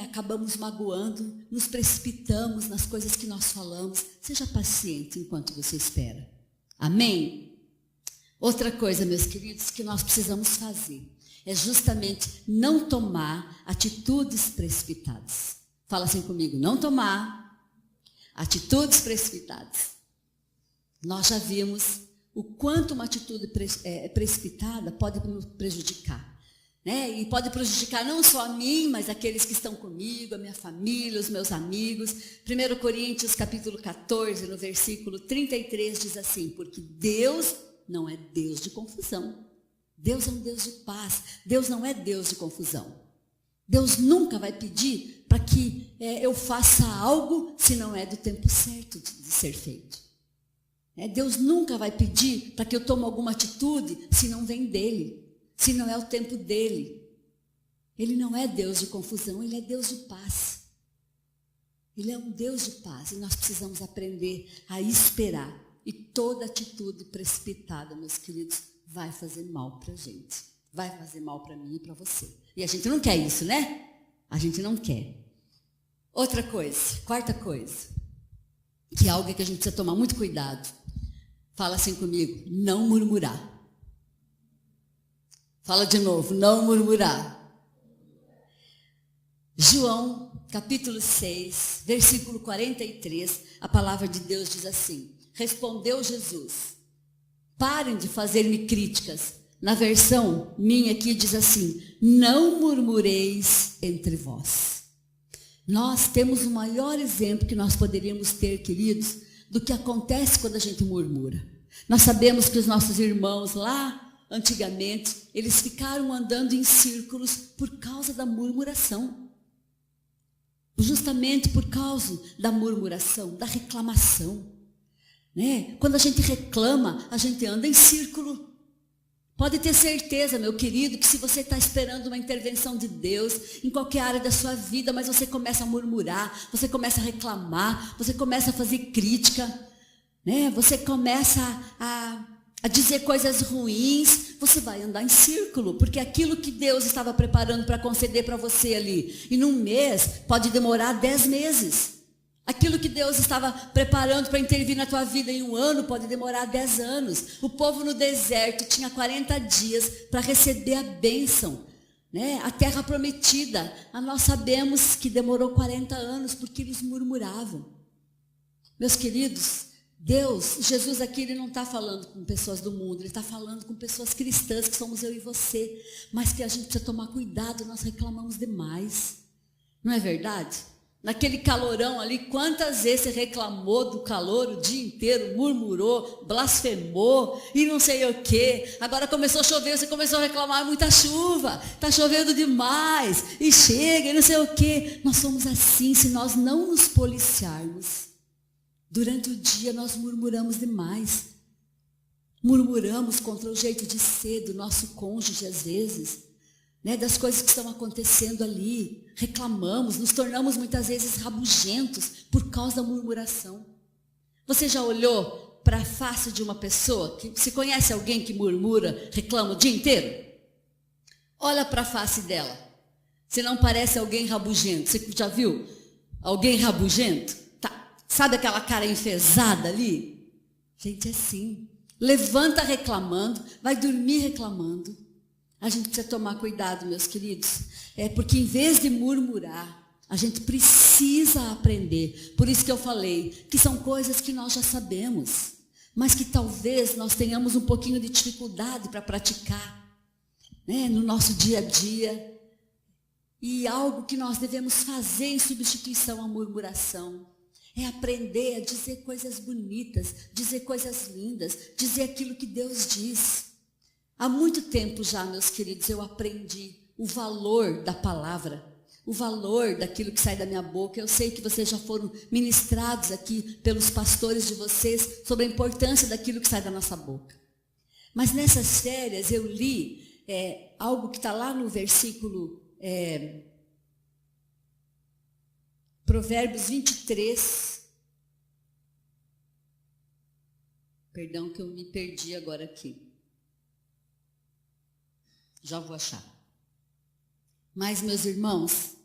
acabamos magoando, nos precipitamos nas coisas que nós falamos. Seja paciente enquanto você espera. Amém? Outra coisa, meus queridos, que nós precisamos fazer é justamente não tomar atitudes precipitadas. Fala assim comigo, não tomar atitudes precipitadas. Nós já vimos o quanto uma atitude precipitada pode nos prejudicar. E pode prejudicar não só a mim, mas aqueles que estão comigo, a minha família, os meus amigos. 1 Coríntios capítulo 14, no versículo 33, diz assim: porque Deus não é Deus de confusão. Deus é um Deus de paz. Deus não é Deus de confusão. Deus nunca vai pedir para que eu faça algo se não é do tempo certo de ser feito. Deus nunca vai pedir para que eu tome alguma atitude se não vem dele. Se não é o tempo dele. Ele não é Deus de confusão, ele é Deus de paz. Ele é um Deus de paz e nós precisamos aprender a esperar. E toda atitude precipitada, meus queridos, vai fazer mal para a gente. Vai fazer mal para mim e para você. E a gente não quer isso, né? A gente não quer. Outra coisa, quarta coisa, que é algo que a gente precisa tomar muito cuidado. Fala assim comigo, não murmurar. Fala de novo, não murmurar. João, capítulo 6, versículo 43, a palavra de Deus diz assim: respondeu Jesus, parem de fazer-me críticas. Na versão minha aqui diz assim: não murmureis entre vós. Nós temos o maior exemplo que nós poderíamos ter, queridos, do que acontece quando a gente murmura. Nós sabemos que os nossos irmãos lá, antigamente, eles ficaram andando em círculos por causa da murmuração. Justamente por causa da murmuração, da reclamação. Quando a gente reclama, a gente anda em círculo. Pode ter certeza, meu querido, que se você está esperando uma intervenção de Deus em qualquer área da sua vida, mas você começa a murmurar, você começa a reclamar, você começa a fazer crítica, você começa a dizer coisas ruins, você vai andar em círculo, porque aquilo que Deus estava preparando para conceder para você ali, e num mês, pode demorar 10 meses. Aquilo que Deus estava preparando para intervir na tua vida em 1 ano, pode demorar 10 anos. O povo no deserto tinha 40 dias para receber a bênção, a terra prometida. Nós sabemos que demorou 40 anos, porque eles murmuravam. Meus queridos, Deus, Jesus aqui, ele não está falando com pessoas do mundo, ele está falando com pessoas cristãs, que somos eu e você, mas que a gente precisa tomar cuidado, nós reclamamos demais. Não é verdade? Naquele calorão ali, quantas vezes você reclamou do calor o dia inteiro, murmurou, blasfemou e não sei o quê. Agora começou a chover, você começou a reclamar, muita chuva, está chovendo demais, e chega, e não sei o quê. Nós somos assim, se nós não nos policiarmos. Durante o dia nós murmuramos demais. Murmuramos contra o jeito de ser do nosso cônjuge às vezes. Das coisas que estão acontecendo ali, reclamamos, nos tornamos muitas vezes rabugentos por causa da murmuração. Você já olhou para a face de uma pessoa, se conhece alguém que murmura, reclama o dia inteiro? Olha para a face dela, se não parece alguém rabugento. Você já viu alguém rabugento? Sabe aquela cara enfesada ali? Gente, é assim, levanta reclamando, vai dormir reclamando. A gente precisa tomar cuidado, meus queridos, porque em vez de murmurar, a gente precisa aprender. Por isso que eu falei que são coisas que nós já sabemos, mas que talvez nós tenhamos um pouquinho de dificuldade para praticar, no nosso dia a dia. E algo que nós devemos fazer em substituição à murmuração é aprender a dizer coisas bonitas, dizer coisas lindas, dizer aquilo que Deus diz. Há muito tempo já, meus queridos, eu aprendi o valor da palavra, o valor daquilo que sai da minha boca. Eu sei que vocês já foram ministrados aqui pelos pastores de vocês sobre a importância daquilo que sai da nossa boca. Mas nessas férias eu li algo que está lá no versículo Provérbios 23. Perdão que eu me perdi agora aqui. Já vou achar. Mas, meus irmãos,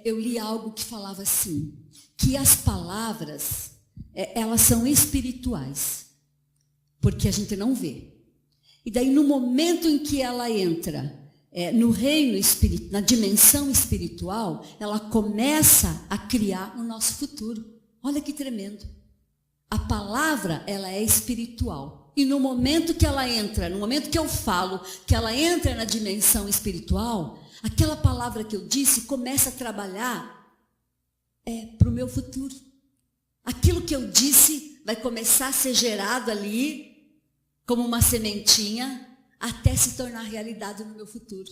eu li algo que falava assim, que as palavras, elas são espirituais, porque a gente não vê. E daí, no momento em que ela entra no reino espiritual, na dimensão espiritual, ela começa a criar o nosso futuro. Olha que tremendo. A palavra, ela é espiritual. E no momento que ela entra, no momento que eu falo, que ela entra na dimensão espiritual, aquela palavra que eu disse começa a trabalhar para o meu futuro. Aquilo que eu disse vai começar a ser gerado ali, como uma sementinha, até se tornar realidade no meu futuro.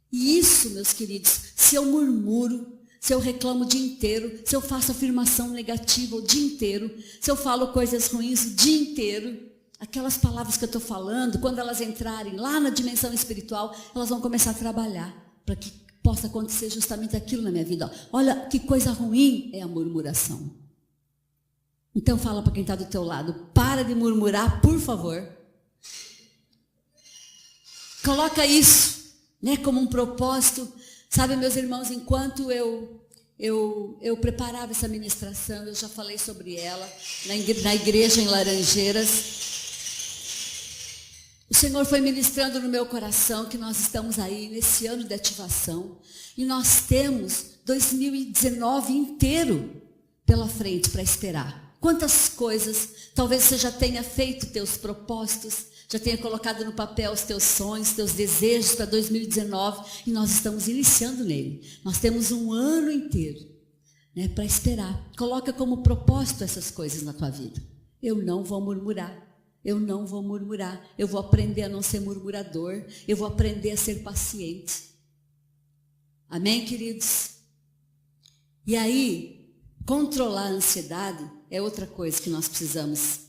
E isso, meus queridos, se eu murmuro, se eu reclamo o dia inteiro, se eu faço afirmação negativa o dia inteiro, se eu falo coisas ruins o dia inteiro, aquelas palavras que eu estou falando, quando elas entrarem lá na dimensão espiritual, elas vão começar a trabalhar para que possa acontecer justamente aquilo na minha vida. Olha que coisa ruim é a murmuração. Então fala para quem está do teu lado, para de murmurar, por favor. Coloca isso, como um propósito. Sabe, meus irmãos, enquanto eu preparava essa ministração, eu já falei sobre ela na igreja em Laranjeiras. O Senhor foi ministrando no meu coração que nós estamos aí nesse ano de ativação e nós temos 2019 inteiro pela frente para esperar. Quantas coisas, talvez você já tenha feito teus propósitos, já tenha colocado no papel os teus sonhos, teus desejos para 2019 e nós estamos iniciando nele. Nós temos um ano inteiro para esperar. Coloca como propósito essas coisas na tua vida. Eu não vou murmurar. Eu não vou murmurar, eu vou aprender a não ser murmurador, eu vou aprender a ser paciente. Amém, queridos? E aí, controlar a ansiedade é outra coisa que nós precisamos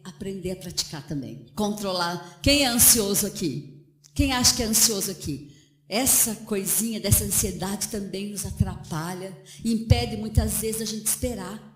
aprender a praticar também. Controlar. Quem é ansioso aqui? Quem acha que é ansioso aqui? Essa coisinha dessa ansiedade também nos atrapalha, impede muitas vezes a gente esperar.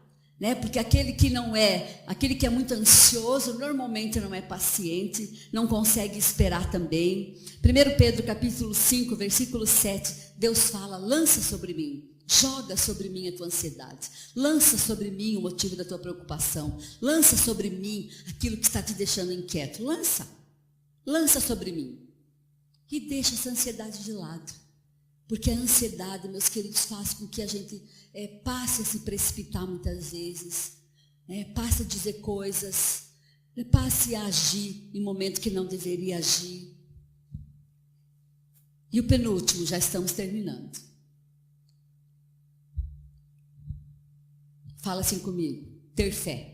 Porque aquele que é muito ansioso, normalmente não é paciente, não consegue esperar também. 1 Pedro capítulo 5, versículo 7, Deus fala, lança sobre mim, joga sobre mim a tua ansiedade, lança sobre mim o motivo da tua preocupação, lança sobre mim aquilo que está te deixando inquieto, lança sobre mim. E deixa essa ansiedade de lado, porque a ansiedade, meus queridos, faz com que a gente passe a se precipitar muitas vezes, passe a dizer coisas, passe a agir em momento que não deveria agir. E o penúltimo, já estamos terminando. Fala assim comigo, ter fé.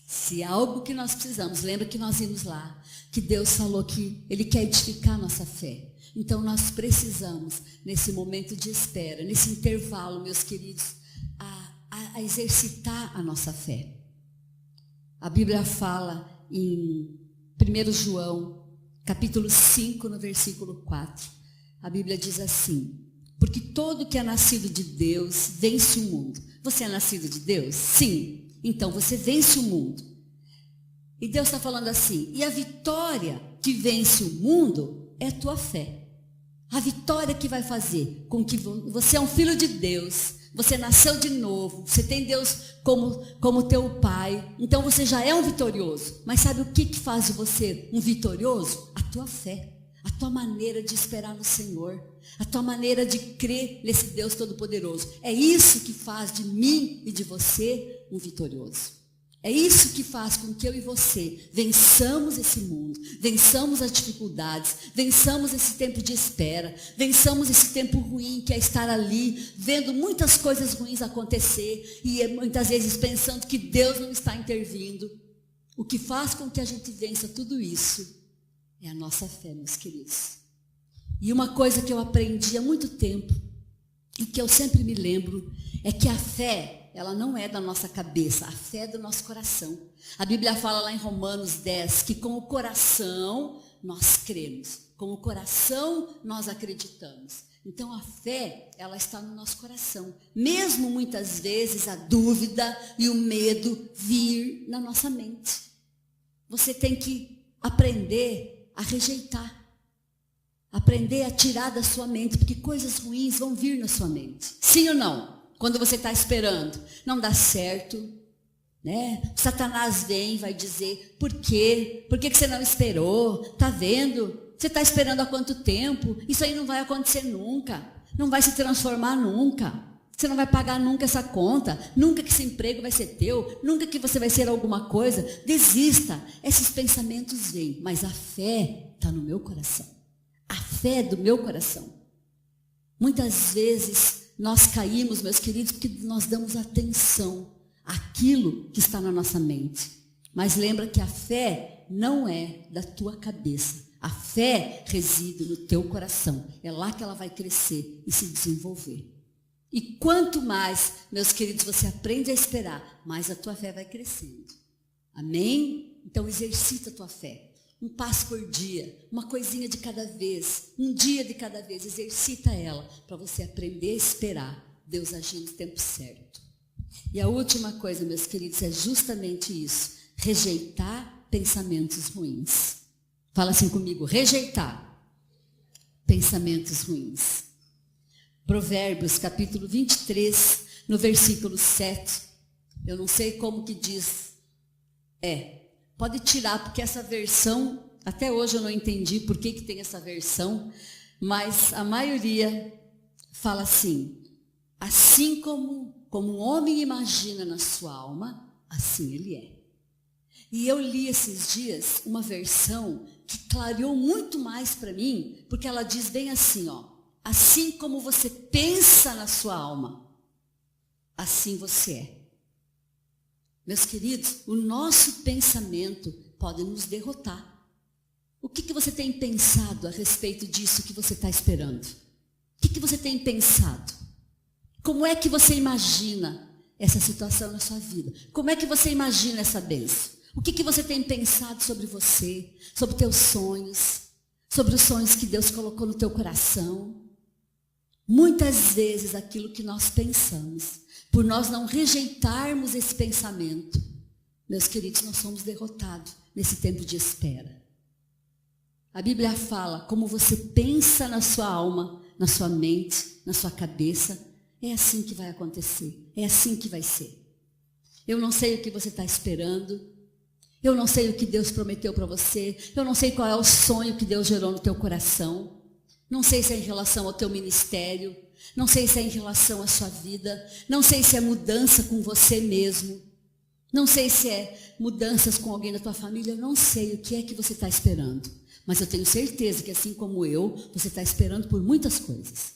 Se há algo que nós precisamos, lembra que nós vimos lá, que Deus falou que Ele quer edificar a nossa fé. Então nós precisamos, nesse momento de espera, nesse intervalo, meus queridos, a exercitar a nossa fé. A Bíblia fala em 1 João, capítulo 5, no versículo 4. A Bíblia diz assim, porque todo que é nascido de Deus vence o mundo. Você é nascido de Deus? Sim. Então você vence o mundo. E Deus está falando assim, e a vitória que vence o mundo é a tua fé. A vitória que vai fazer com que você é um filho de Deus, você nasceu de novo, você tem Deus como teu pai, então você já é um vitorioso. Mas sabe o que faz de você um vitorioso? A tua fé. A tua maneira de esperar no Senhor, a tua maneira de crer nesse Deus Todo-Poderoso. É isso que faz de mim e de você um vitorioso. É isso que faz com que eu e você vençamos esse mundo, vençamos as dificuldades, vençamos esse tempo de espera, vençamos esse tempo ruim que é estar ali, vendo muitas coisas ruins acontecer e muitas vezes pensando que Deus não está intervindo. O que faz com que a gente vença tudo isso é a nossa fé, meus queridos. E uma coisa que eu aprendi há muito tempo, e que eu sempre me lembro, é que a fé, ela não é da nossa cabeça, a fé é do nosso coração. A Bíblia fala lá em Romanos 10, que com o coração nós cremos, com o coração nós acreditamos. Então a fé, ela está no nosso coração. Mesmo muitas vezes a dúvida e o medo vir na nossa mente. Você tem que aprender a rejeitar, aprender a tirar da sua mente, porque coisas ruins vão vir na sua mente. Sim ou não? Quando você está esperando, não dá certo, né? Satanás vem e vai dizer, por quê? Por que você não esperou? Tá vendo? Você está esperando há quanto tempo? Isso aí não vai acontecer nunca, não vai se transformar nunca. Você não vai pagar nunca essa conta, nunca que esse emprego vai ser teu, nunca que você vai ser alguma coisa. Desista. Esses pensamentos vêm, mas a fé está no meu coração. A fé é do meu coração. Muitas vezes nós caímos, meus queridos, porque nós damos atenção àquilo que está na nossa mente. Mas lembra que a fé não é da tua cabeça. A fé reside no teu coração. É lá que ela vai crescer e se desenvolver. E quanto mais, meus queridos, você aprende a esperar, mais a tua fé vai crescendo. Amém? Então exercita a tua fé. Um passo por dia, uma coisinha de cada vez, um dia de cada vez, exercita ela para você aprender a esperar Deus agir no tempo certo. E a última coisa, meus queridos, é justamente isso, rejeitar pensamentos ruins. Fala assim comigo, rejeitar pensamentos ruins. Provérbios, capítulo 23, no versículo 7. Eu não sei como que diz. Pode tirar, porque essa versão, até hoje eu não entendi por que tem essa versão, mas a maioria fala assim, assim como o homem imagina na sua alma, assim ele é. E eu li esses dias uma versão que clareou muito mais para mim, porque ela diz bem assim, assim como você pensa na sua alma, assim você é. Meus queridos, o nosso pensamento pode nos derrotar. O que você tem pensado a respeito disso que você está esperando? O que você tem pensado? Como é que você imagina essa situação na sua vida? Como é que você imagina essa bênção? O que você tem pensado sobre você, sobre teus sonhos, sobre os sonhos que Deus colocou no teu coração? Muitas vezes aquilo que nós pensamos, por nós não rejeitarmos esse pensamento, meus queridos, nós somos derrotados nesse tempo de espera. A Bíblia fala, como você pensa na sua alma, na sua mente, na sua cabeça, é assim que vai acontecer, é assim que vai ser. Eu não sei o que você está esperando, eu não sei o que Deus prometeu para você, eu não sei qual é o sonho que Deus gerou no teu coração, não sei se é em relação ao teu ministério, não sei se é em relação à sua vida, não sei se é mudança com você mesmo, não sei se é mudanças com alguém da tua família, eu não sei o que é que você está esperando. Mas eu tenho certeza que assim como eu, você está esperando por muitas coisas.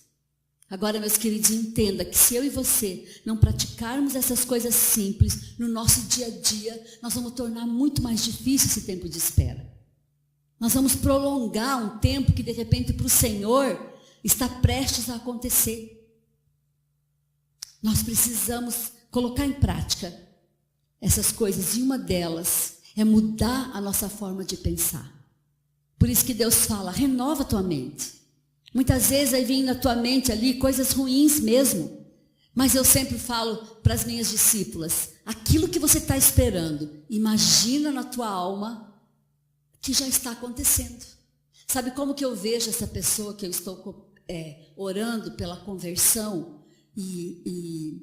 Agora, meus queridos, entenda que se eu e você não praticarmos essas coisas simples no nosso dia a dia, nós vamos tornar muito mais difícil esse tempo de espera. Nós vamos prolongar um tempo que de repente para o Senhor está prestes a acontecer. Nós precisamos colocar em prática essas coisas, e uma delas é mudar a nossa forma de pensar. Por isso que Deus fala, renova a tua mente. Muitas vezes aí vem na tua mente ali coisas ruins mesmo. Mas eu sempre falo para as minhas discípulas, aquilo que você está esperando, imagina na tua alma que já está acontecendo. Sabe como que eu vejo essa pessoa que eu estou orando pela conversão e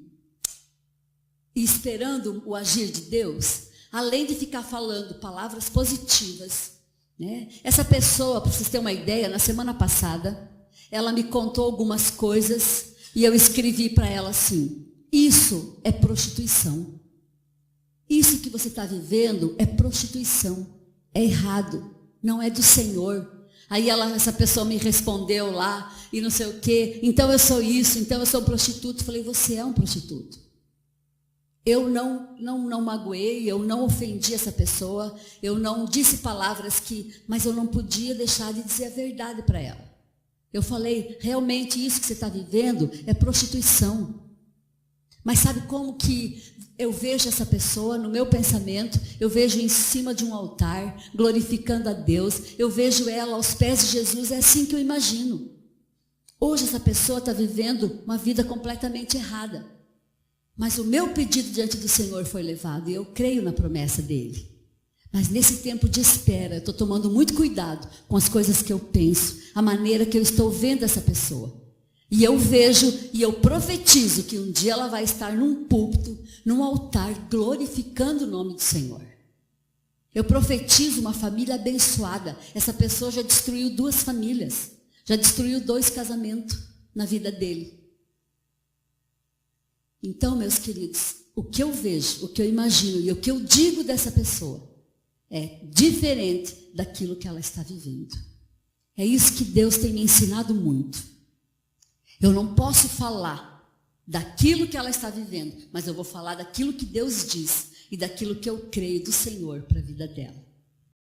esperando o agir de Deus? Além de ficar falando palavras positivas, né? Essa pessoa, para vocês terem uma ideia, na semana passada, ela me contou algumas coisas e eu escrevi para ela assim, isso é prostituição. Isso que você está vivendo é prostituição, é errado, não é do Senhor. Aí essa pessoa me respondeu lá e não sei o quê, então eu sou isso, então eu sou prostituto. Falei, você é um prostituto. Eu não magoei, eu não ofendi essa pessoa, eu não disse palavras mas eu não podia deixar de dizer a verdade para ela. Eu falei, realmente isso que você está vivendo é prostituição. Mas sabe como que eu vejo essa pessoa no meu pensamento? Eu vejo em cima de um altar, glorificando a Deus, eu vejo ela aos pés de Jesus, é assim que eu imagino. Hoje essa pessoa está vivendo uma vida completamente errada. Mas o meu pedido diante do Senhor foi levado e eu creio na promessa dele. Mas nesse tempo de espera, eu estou tomando muito cuidado com as coisas que eu penso, a maneira que eu estou vendo essa pessoa. E eu vejo e eu profetizo que um dia ela vai estar num púlpito, num altar, glorificando o nome do Senhor. Eu profetizo uma família abençoada. Essa pessoa já destruiu 2 famílias, já destruiu 2 casamentos na vida dele. Então, meus queridos, o que eu vejo, o que eu imagino e o que eu digo dessa pessoa é diferente daquilo que ela está vivendo. É isso que Deus tem me ensinado muito. Eu não posso falar daquilo que ela está vivendo, mas eu vou falar daquilo que Deus diz e daquilo que eu creio do Senhor para a vida dela.